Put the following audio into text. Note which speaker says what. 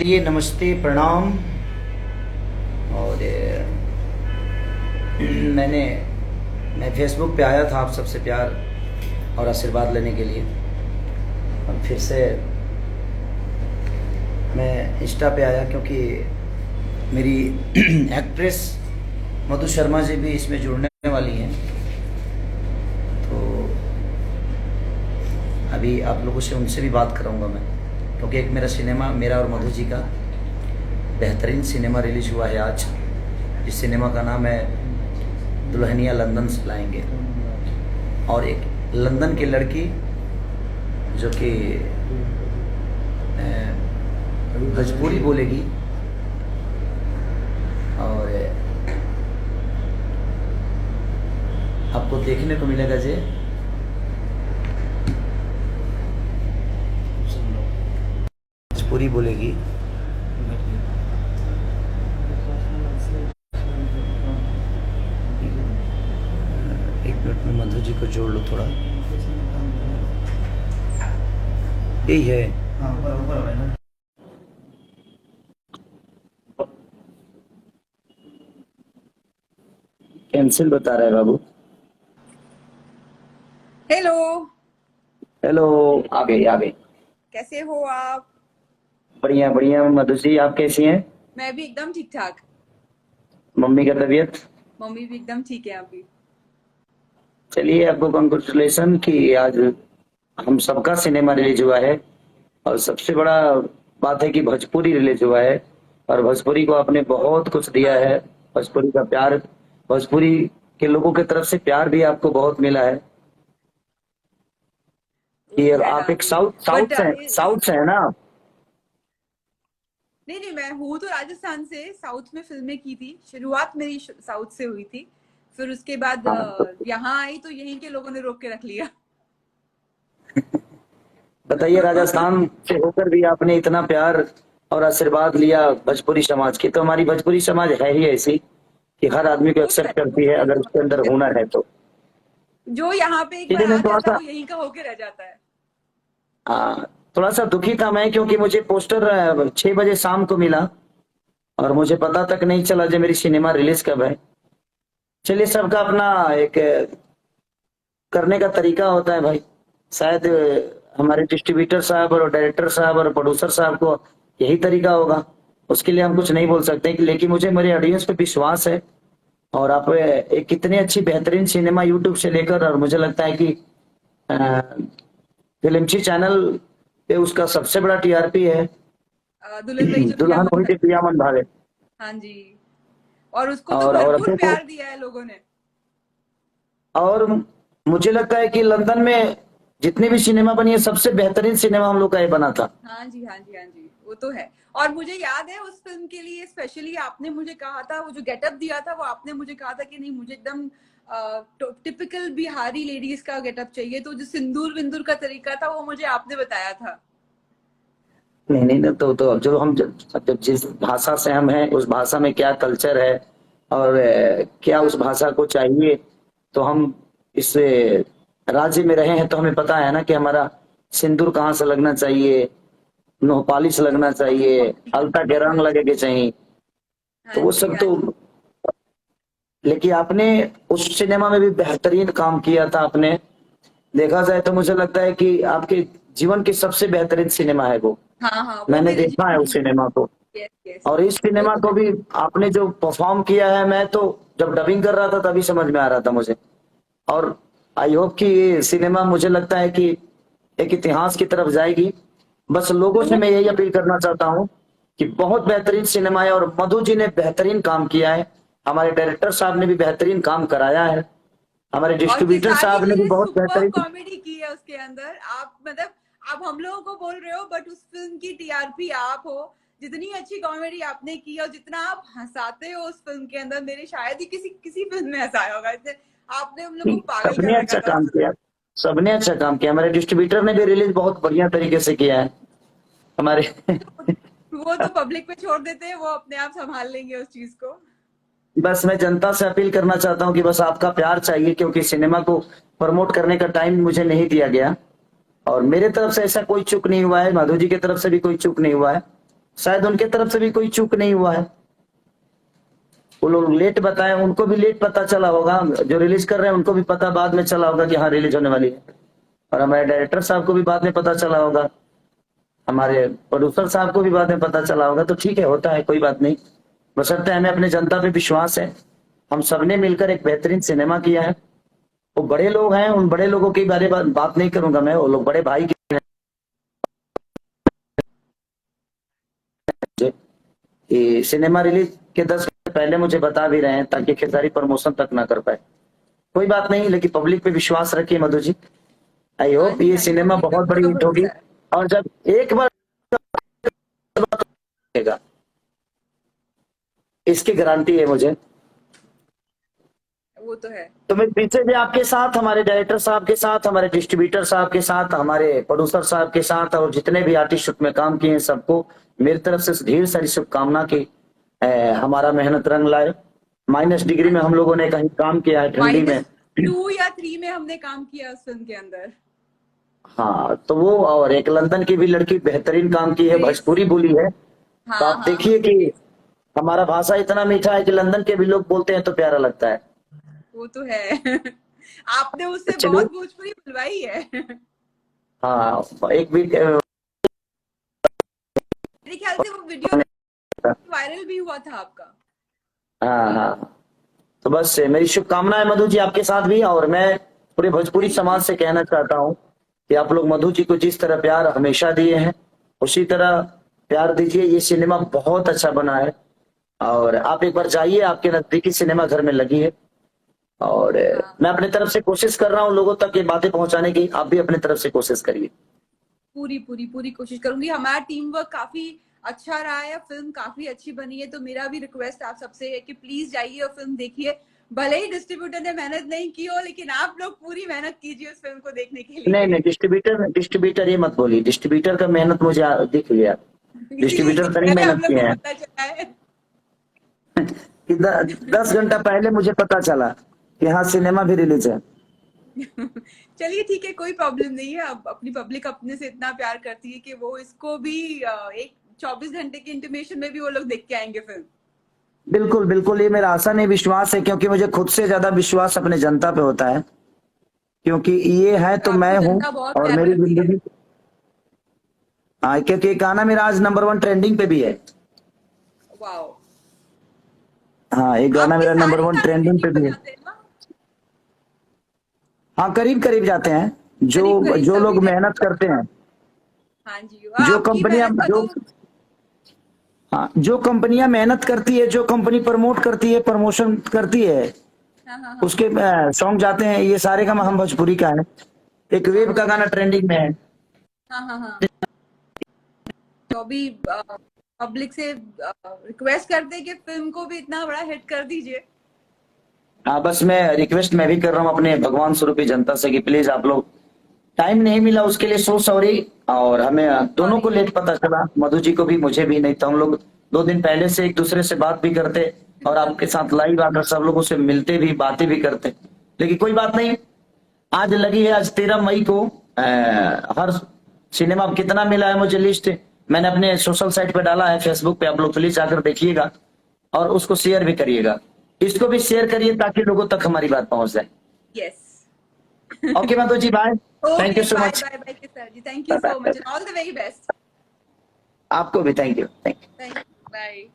Speaker 1: चलिए नमस्ते प्रणाम। और मैं फेसबुक पे आया था आप सबसे प्यार और आशीर्वाद लेने के लिए, और फिर से मैं इंस्टा पे आया क्योंकि मेरी एक्ट्रेस मधु शर्मा जी भी इसमें जुड़ने वाली हैं। तो अभी आप लोगों से उनसे भी बात कराऊंगा मैं, क्योंकि एक मेरा और मधु जी का बेहतरीन सिनेमा रिलीज हुआ है आज। इस सिनेमा का नाम है दुल्हनिया लंदन से लाएंगे। और एक लंदन की लड़की जो कि भोजपुरी बोलेगी और आपको देखने को मिलेगा जे भोजपुरी बोलेगी। एक मिनट में मधु जी को जोड़ लो थोड़ा। यही है। कैंसिल बता रहा है बाबू।
Speaker 2: हेलो।
Speaker 1: हेलो, आ गई।
Speaker 2: कैसे हो आप?
Speaker 1: बढ़िया बढ़िया मधु जी, आप कैसी हैं?
Speaker 2: मैं भी एकदम ठीक ठाक।
Speaker 1: मम्मी का तबीयत?
Speaker 2: मम्मी भी एकदम ठीक है अभी।
Speaker 1: चलिए, आपको कंग्रेचुलेसन कि आज हम सबका सिनेमा रिलीज हुआ है। और सबसे बड़ा बात है कि भोजपुरी रिलीज हुआ है, और भोजपुरी को आपने बहुत कुछ दिया
Speaker 2: हाँ,
Speaker 1: है। भोजपुरी का प्यार, भोजपुरी के लोगों की तरफ से प्यार भी आपको बहुत मिला है।
Speaker 2: वो
Speaker 1: कि
Speaker 2: तो है
Speaker 1: आप
Speaker 2: ना
Speaker 1: एक
Speaker 2: अभी।
Speaker 1: साउथ
Speaker 2: बट
Speaker 1: साउथ से है ना?
Speaker 2: नहीं नहीं, मैं हूँ तो राजस्थान से। साउथ में फिल्में की थी, शुरुआत मेरी साउथ से हुई थी। फिर उसके बाद
Speaker 1: हाँ, तो
Speaker 2: यहाँ आई तो यहीं के लोगों ने रोक के रख लिया।
Speaker 1: बताइए, राजस्थान से होकर भी आपने इतना प्यार और आशीर्वाद लिया भोजपुरी समाज की। तो हमारी भोजपुरी समाज है ही ऐसी कि हर आदमी को
Speaker 2: वो तो है,
Speaker 1: एक्सेप्ट करती है अगर उसके अंदर हुनर है तो।
Speaker 2: जो यहाँ पे एक बार
Speaker 1: चलिए, मैं
Speaker 2: आ
Speaker 1: थोड़ा
Speaker 2: जाता है
Speaker 1: सा
Speaker 2: वो यहीं का होके रह जाता है।
Speaker 1: थोड़ा सा दुखी था मैं, क्योंकि मुझे पोस्टर 6 बजे शाम को मिला और मुझे पता तक नहीं चला जो मेरी सिनेमा रिलीज कब है। चलिए, सबका अपना एक करने का तरीका होता है भाई। शायद हमारे डिस्ट्रीब्यूटर साहब और डायरेक्टर साहब और प्रोड्यूसर साहब को यही तरीका होगा। उसके लिए हम कुछ नहीं बोल सकते, लेकिन मुझे मेरे ऑडियंस पे विश्वास है। और आप एक कितनी अच्छी बेहतरीन सिनेमा यूट्यूब से लेकर, और मुझे लगता है कि फिल्मची चैनल पे उसका सबसे बड़ा टीआरपी है।
Speaker 2: दुल्हन रही जो पिया
Speaker 1: दुल्हन
Speaker 2: मन
Speaker 1: हुई थी
Speaker 2: भाई।
Speaker 1: पिया मन भावे।
Speaker 2: हाँ जी। और उसको तो
Speaker 1: और
Speaker 2: भरपूर
Speaker 1: अपने को,
Speaker 2: प्यार दिया है लोगों ने।
Speaker 1: और मुझे लगता है कि लंदन में जितनी भी सिनेमा बनी है, सबसे बेहतरीन सिनेमा हम लोग का ये बना था।
Speaker 2: हाँ जी, हाँ जी, हाँ जी, वो तो है। और मुझे याद है उस फिल्म के लिए स्पेशली आपने मुझे कहा था, वो जो गेटअप दिया था वो आपने मुझे कहा था कि नहीं, मुझे एकदम टिपिकल बिहारी लेडीज का गेटअप चाहिए। तो जो सिंदूर विंदूर का तरीका था वो मुझे आपने बताया था।
Speaker 1: नहीं नहीं, तो अब जो हम जब जिस भाषा से हम हैं, उस भाषा में क्या कल्चर है और क्या उस
Speaker 2: हाँ
Speaker 1: भाषा को चाहिए। तो हम इस राज्य में रहे हैं तो हमें पता है ना कि हमारा सिंदूर कहाँ से लगना चाहिए, नोह पालिश लगना चाहिए, अलता के रंग
Speaker 2: हाँ
Speaker 1: लगे के चाहिए। तो
Speaker 2: हाँ
Speaker 1: वो
Speaker 2: जी,
Speaker 1: सब
Speaker 2: हाँ
Speaker 1: तो,
Speaker 2: जी।
Speaker 1: लेकिन आपने उस सिनेमा में भी बेहतरीन काम किया था। आपने देखा जाए तो मुझे लगता है कि आपके जीवन की सबसे बेहतरीन सिनेमा है वो।
Speaker 2: हाँ हाँ, वो
Speaker 1: मैंने
Speaker 2: मेरे
Speaker 1: देखा है
Speaker 2: जीवन
Speaker 1: उस सिनेमा को।
Speaker 2: की। Yes yes.
Speaker 1: और इस
Speaker 2: वो
Speaker 1: सिनेमा
Speaker 2: तो
Speaker 1: को
Speaker 2: है।
Speaker 1: भी आपने जो परफॉर्म किया है, मैं तो जब डबिंग कर रहा था तभी समझ में आ रहा था मुझे। और आई होप कि ये सिनेमा, मुझे लगता है कि एक इतिहास की तरफ जाएगी। बस लोगों से
Speaker 2: लोगों
Speaker 1: मैं यही अपील करना चाहता हूँ कि बहुत बेहतरीन सिनेमा है, और मधु जी ने बेहतरीन काम किया है। हमारे डायरेक्टर साहब ने भी बेहतरीन काम कराया है। हमारे
Speaker 2: और
Speaker 1: डिस्ट्रीब्यूटर
Speaker 2: खेसारी
Speaker 1: साहब ने
Speaker 2: जी
Speaker 1: भी
Speaker 2: ने
Speaker 1: बहुत
Speaker 2: सुपर
Speaker 1: बेहतरीन।
Speaker 2: कॉमेडी की है उसके अंदर। आप मतलब आप हम लोगों को बोल रहे हो बट उस फिल्म की टीआरपी आप हो। जितनी अच्छी कॉमेडी आपने की और जितना आप हंसाते हो उस फिल्म के अंदर, मेरे शायद ही किसी किसी फिल्म में हंसाया होगा इसने। आपने हम लोग को पागल
Speaker 1: सबने
Speaker 2: कर रखा
Speaker 1: अच्छा
Speaker 2: था
Speaker 1: काम
Speaker 2: उस
Speaker 1: किया। सबने अच्छा काम किया। हमारे डिस्ट्रीब्यूटर ने भी रिलीज बहुत बढ़िया तरीके से किया है हमारे।
Speaker 2: फिल्म। वो तो पब्लिक पे छोड़ देते हैं, वो अपने आप संभाल लेंगे उस चीज को।
Speaker 1: बस मैं जनता से अपील करना चाहता हूँ कि बस आपका प्यार चाहिए, क्योंकि सिनेमा को प्रमोट करने का टाइम मुझे नहीं दिया गया। और मेरे तरफ से ऐसा कोई चूक नहीं हुआ है, माधव जी की तरफ से भी कोई चूक नहीं हुआ है। शायद उनके तरफ से भी कोई चूक नहीं हुआ है, वो लोग लेट बताए, उनको भी लेट पता चला होगा, जो रिलीज कर रहे हैं उनको भी पता बाद में चला होगा कि हाँ रिलीज होने वाली है, और हमारे डायरेक्टर साहब को भी बाद में पता चला होगा, हमारे प्रोड्यूसर साहब को भी बाद में पता चला होगा। तो ठीक है, होता है, कोई बात नहीं। बशर्ते हमें अपने जनता पे विश्वास है, हम सबने मिलकर एक बेहतरीन सिनेमा किया है। वो बड़े लोग हैं, उन बड़े लोगों के बारे में बात नहीं करूंगा मैं, वो लोग बड़े भाई के हैं मुझे। कि सिनेमा रिलीज के 10 मिनट पहले मुझे बता भी रहे हैं ताकि खेसारी प्रमोशन तक ना कर पाए। कोई बात नहीं, लेकिन पब्लिक पे विश्वास रखिए मधु जी। आई
Speaker 2: हाँ
Speaker 1: होप
Speaker 2: जी,
Speaker 1: ये
Speaker 2: हाँ जी,
Speaker 1: सिनेमा
Speaker 2: पब्लिक पे
Speaker 1: बहुत बड़ी
Speaker 2: पूरा
Speaker 1: हिट होगी,
Speaker 2: भरोसा है।
Speaker 1: और जब एक बार होगा, इसकी गारंटी है मुझे।
Speaker 2: वो तो है।
Speaker 1: तो मैं पीछे भी आपके साथ, हमारे डायरेक्टर साहब के साथ, हमारे डिस्ट्रीब्यूटर साहब के साथ, हमारे प्रोड्यूसर साहब के साथ, और जितने भी आर्टिस्ट उसमें काम किए हैं सबको मेरी तरफ से ढेर सारी शुभकामना की हमारा मेहनत रंग लाए। माइनस डिग्री
Speaker 2: हाँ
Speaker 1: में हम
Speaker 2: जी,
Speaker 1: लोगों ने कहीं काम किया है, ठंडी में।
Speaker 2: -2 या 3 में हमने काम किया उस फिल्म के अंदर।
Speaker 1: हाँ, तो वो, और एक लंदन की भी लड़की बेहतरीन काम की है,
Speaker 2: ग्रेस।
Speaker 1: भोजपुरी बोली है। तो
Speaker 2: हाँ
Speaker 1: आप
Speaker 2: हाँ हाँ,
Speaker 1: देखिए कि
Speaker 2: ग्रेस।
Speaker 1: हमारा भाषा इतना मीठा है कि लंदन के भी लोग बोलते हैं तो प्यारा लगता है।
Speaker 2: वो तो है। आपने उससे
Speaker 1: चलिए,
Speaker 2: बहुत भोजपुरी बुलवाई है। मेरे
Speaker 1: हाँ, एक भी
Speaker 2: ख्याल से वो वीडियो वायरल भी हुआ था आपका।
Speaker 1: हाँ हाँ। तो बस मेरी शुभकामनाएं मधु जी आपके साथ भी, और मैं पूरे भोजपुरी
Speaker 2: थैंक यू।
Speaker 1: समाज से कहना चाहता हूँ कि आप लोग मधु जी को जिस तरह प्यार हमेशा दिए हैं उसी तरह प्यार दीजिए। ये सिनेमा बहुत अच्छा बना है, और आप एक बार जाइए, आपके नजदीकी सिनेमा घर में लगी है। और
Speaker 2: हाँ,
Speaker 1: मैं अपने तरफ से कोशिश कर रहा हूँ लोगों तक ये बातें पहुंचाने की, आप भी अपने तरफ से कोशिश करिए।
Speaker 2: पूरी पूरी पूरी कोशिश करूंगी। हमारा टीम वर्क काफी अच्छा रहा है, फिल्म काफी अच्छी बनी है, तो मेरा भी रिक्वेस्ट आप सबसे है कि प्लीज जाइए और फिल्म देखिए। भले ही डिस्ट्रीब्यूटर ने मेहनत नहीं की हो, लेकिन आप लोग पूरी मेहनत कीजिए उस फिल्म को देखने के
Speaker 1: नहीं
Speaker 2: लिए।
Speaker 1: नहीं, डिस्ट्रीब्यूटर डिस्ट्रीब्यूटर ये मत बोलिए, डिस्ट्रीब्यूटर का मेहनत मुझे दिख गया।
Speaker 2: इसीलिए तो
Speaker 1: डिस्ट्रीब्यूटर तो
Speaker 2: कह
Speaker 1: नहीं
Speaker 2: रहे हैं, हम
Speaker 1: मेहनत
Speaker 2: लोग
Speaker 1: किए
Speaker 2: को
Speaker 1: हैं
Speaker 2: पता चला है।
Speaker 1: कि 10 घंटा पहले मुझे पता चला कि हाँ सिनेमा भी रिलीज है।
Speaker 2: चलिए ठीक है, कोई प्रॉब्लम नहीं है। अब अपनी पब्लिक अपने से इतना प्यार करती है कि वो इसको भी एक 24 घंटे की इंटीमेशन में भी वो लोग देख के आएंगे फिल्म।
Speaker 1: बिल्कुल बिल्कुल, ये मेरा आशा नहीं विश्वास है, क्योंकि मुझे खुद से ज्यादा विश्वास अपने जनता पे होता है, क्योंकि ये है
Speaker 2: और
Speaker 1: तो मैं
Speaker 2: आपको
Speaker 1: हूँ,
Speaker 2: जनता बहुत
Speaker 1: और
Speaker 2: प्यार
Speaker 1: मेरी
Speaker 2: करती है।
Speaker 1: जिंदगी। हाँ, क्योंकि ये गाना मेरा आज नंबर 1 ट्रेंडिंग पे भी है।
Speaker 2: वाओ।
Speaker 1: हाँ, ये गाना
Speaker 2: आपके
Speaker 1: मेरा नंबर
Speaker 2: सारे
Speaker 1: 1
Speaker 2: गाने
Speaker 1: ट्रेंडिंग पे
Speaker 2: ट्रेंडिंग पे
Speaker 1: भी है।
Speaker 2: जाते हैं ना?
Speaker 1: हाँ, करीब करीब जाते हैं,
Speaker 2: करीब
Speaker 1: जो
Speaker 2: करीब
Speaker 1: जो
Speaker 2: सभी
Speaker 1: लोग
Speaker 2: ने।
Speaker 1: मेहनत करते हैं,
Speaker 2: हाँ जी,
Speaker 1: जो
Speaker 2: आपकी
Speaker 1: कंपनियां
Speaker 2: मेहनत का
Speaker 1: जो
Speaker 2: तो।
Speaker 1: हाँ, जो कंपनियां मेहनत करती है, जो कंपनी प्रमोट करती है, प्रमोशन करती है,
Speaker 2: हाँ हाँ हाँ
Speaker 1: उसके सॉन्ग जाते हैं। ये सारे का हम भोजपुरी का है। एक
Speaker 2: हाँ
Speaker 1: वेव का
Speaker 2: हाँ
Speaker 1: गाना ट्रेंडिंग में है।
Speaker 2: हाँ हाँ हाँ। तो अभी पब्लिक से रिक्वेस्ट करते हैं कि फिल्म को भी इतना बड़ा हिट कर दीजिए।
Speaker 1: हाँ, बस मैं रिक्वेस्ट मैं भी कर रहा हूँ अपने भगवान स्वरूपी जनता से कि प्लीज आप लोग, टाइम नहीं मिला उसके लिए सो सॉरी, और हमें दोनों को
Speaker 2: सॉरी।
Speaker 1: लेट पता चला, मधु जी को भी मुझे भी, नहीं तो हम लोग 2 दिन पहले से एक दूसरे से बात भी करते, और
Speaker 2: बिल्कुल
Speaker 1: आपके
Speaker 2: बिल्कुल।
Speaker 1: साथ लाइव आकर सब लोगों से मिलते भी, बातें भी करते। लेकिन कोई बात नहीं, आज लगी है, आज 13 मई को हर सिनेमा कितना मिला है मुझे लिस्ट, मैंने अपने सोशल साइट पे डाला है, फेसबुक पे, आप लोग प्लीज जाकर देखिएगा, और उसको शेयर भी करिएगा। इसको भी शेयर करिए ताकि लोगों तक हमारी बात पहुंच जाए।
Speaker 2: Yes.
Speaker 1: Okay Madhu ji, bye. Thank you
Speaker 2: okay,
Speaker 1: so
Speaker 2: bye
Speaker 1: much.
Speaker 2: Bye bye sir ji, thank you
Speaker 1: bye
Speaker 2: so
Speaker 1: bye.
Speaker 2: Much and all the very best.
Speaker 1: आपको भी thank you, thank you.
Speaker 2: Thank you, bye.